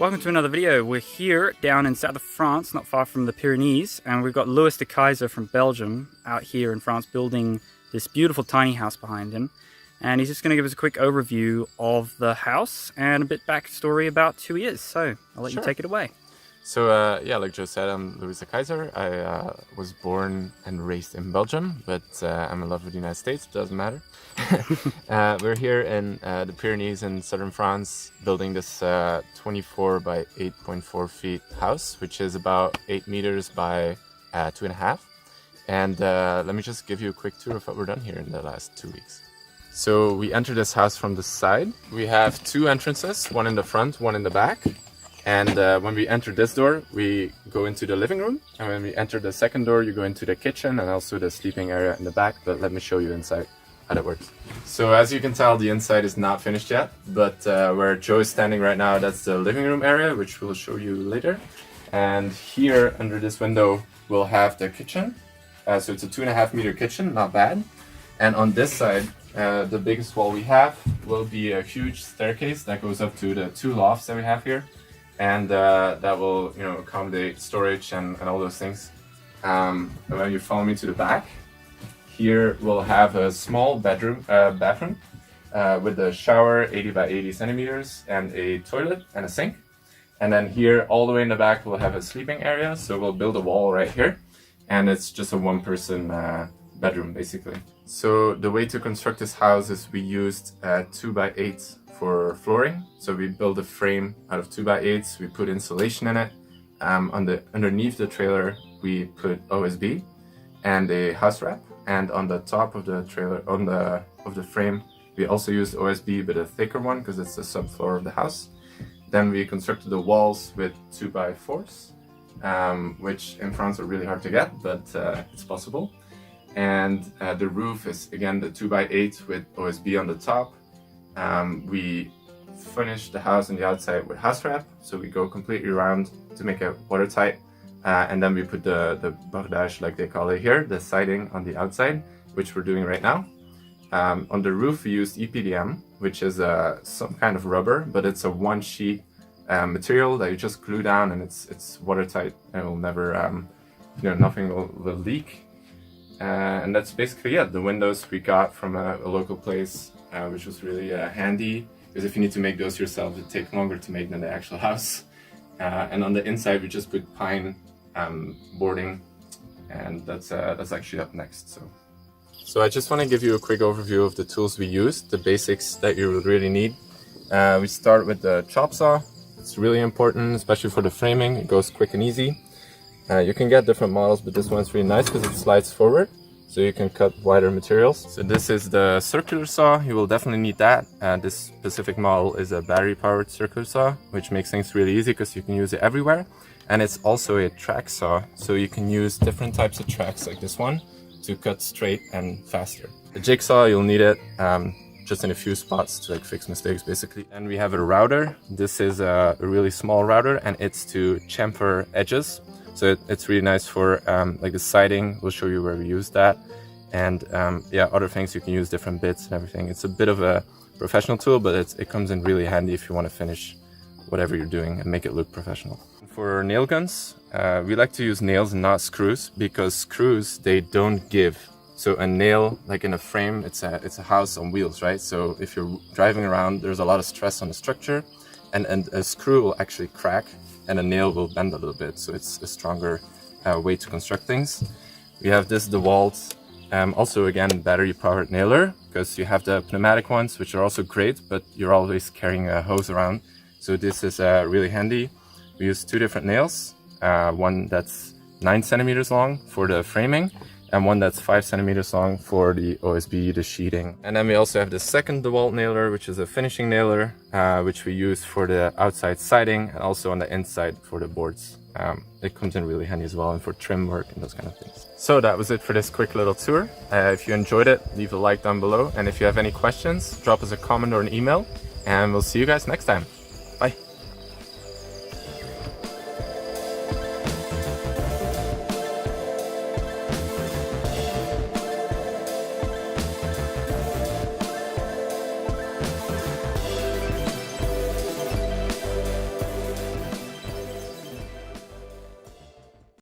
Welcome to another video. We're here down in south of France, not far from the Pyrenees, and we've got Louis de Keyser from Belgium out here in France building this beautiful tiny house behind him. And he's just going to give us a quick overview of the house and a bit backstory about who he is. So I'll let you take it away. So yeah, like Joe said, I'm Louis de Keyser. I was born and raised in Belgium, but I'm in love with the United States. Doesn't matter. We're here in the Pyrenees in southern France, building this 24 by 8.4 feet house, which is about 8 meters by 2.5. And let me just give you a quick tour of what we've done here in the last 2 weeks. So we enter this house from the side. We have two entrances, one in the front, one in the back. And when we enter this door, we go into the living room. And when we enter the second door, you go into the kitchen and also the sleeping area in the back. But let me show you inside how that works. So as you can tell, the inside is not finished yet. But where Joe is standing right now, that's the living room area, which we'll show you later. And here under this window, we'll have the kitchen. So it's a 2.5 meter kitchen, not bad. And on this side, the biggest wall we have will be a huge staircase that goes up to the two lofts that we have here. And that will, accommodate storage and all those things. And when you follow me to the back, here we'll have a small bathroom with a shower, 80 by 80 centimeters, and a toilet and a sink. And then here, all the way in the back, we'll have a sleeping area. So we'll build a wall right here, and it's just a one-person bedroom, basically. So the way to construct this house is we used 2 by 8 for flooring. So we build a frame out of 2 by 8s. We put insulation in it. Underneath the trailer, we put OSB and a house wrap. And on the top of the trailer, of the frame, we also used OSB, but a thicker one because it's the subfloor of the house. Then we constructed the walls with 2 by 4s, which in France are really hard to get, but it's possible. And the roof is again the 2 by 8 with OSB on the top. We finish the house on the outside with house wrap, so we go completely around to make it watertight. And then we put the bardage, like they call it here, the siding on the outside, which we're doing right now. On the roof, we used EPDM, which is some kind of rubber, but it's a one-sheet material that you just glue down, and it's watertight, and it will never, nothing will leak. And that's basically it. The windows we got from a local place, which was really handy, because if you need to make those yourself, it takes longer to make than the actual house. And on the inside, we just put pine boarding, and that's actually up next. So I just want to give you a quick overview of the tools we used, the basics that you will really need. We start with the chop saw. It's really important, especially for the framing. It goes quick and easy. You can get different models, but this one's really nice because it slides forward, so you can cut wider materials. So this is the circular saw. You will definitely need that. This specific model is a battery-powered circular saw, which makes things really easy because you can use it everywhere. And it's also a track saw, so you can use different types of tracks like this one to cut straight and faster. The jigsaw, you'll need it just in a few spots to fix mistakes, basically. And we have a router. This is a really small router, and it's to chamfer edges. So it's really nice for the siding. We'll show you where we use that. And other things, you can use different bits and everything. It's a bit of a professional tool, but it comes in really handy if you want to finish whatever you're doing and make it look professional. For nail guns, we like to use nails and not screws, because screws, they don't give. So a nail, like in a frame, it's a house on wheels, right? So if you're driving around, there's a lot of stress on the structure, and a screw will actually crack, and a nail will bend a little bit, so it's a stronger way to construct things. We have this DeWalt, also again battery-powered nailer, because you have the pneumatic ones, which are also great, but you're always carrying a hose around. So this is really handy. We use two different nails, one that's 9 centimeters long for the framing, and one that's 5 centimeters long for the OSB, the sheeting. And then we also have the second DeWalt nailer, which is a finishing nailer, which we use for the outside siding and also on the inside for the boards. It comes in really handy as well, and for trim work and those kind of things. So that was it for this quick little tour. If you enjoyed it, leave a like down below. And if you have any questions, drop us a comment or an email, and we'll see you guys next time. Bye.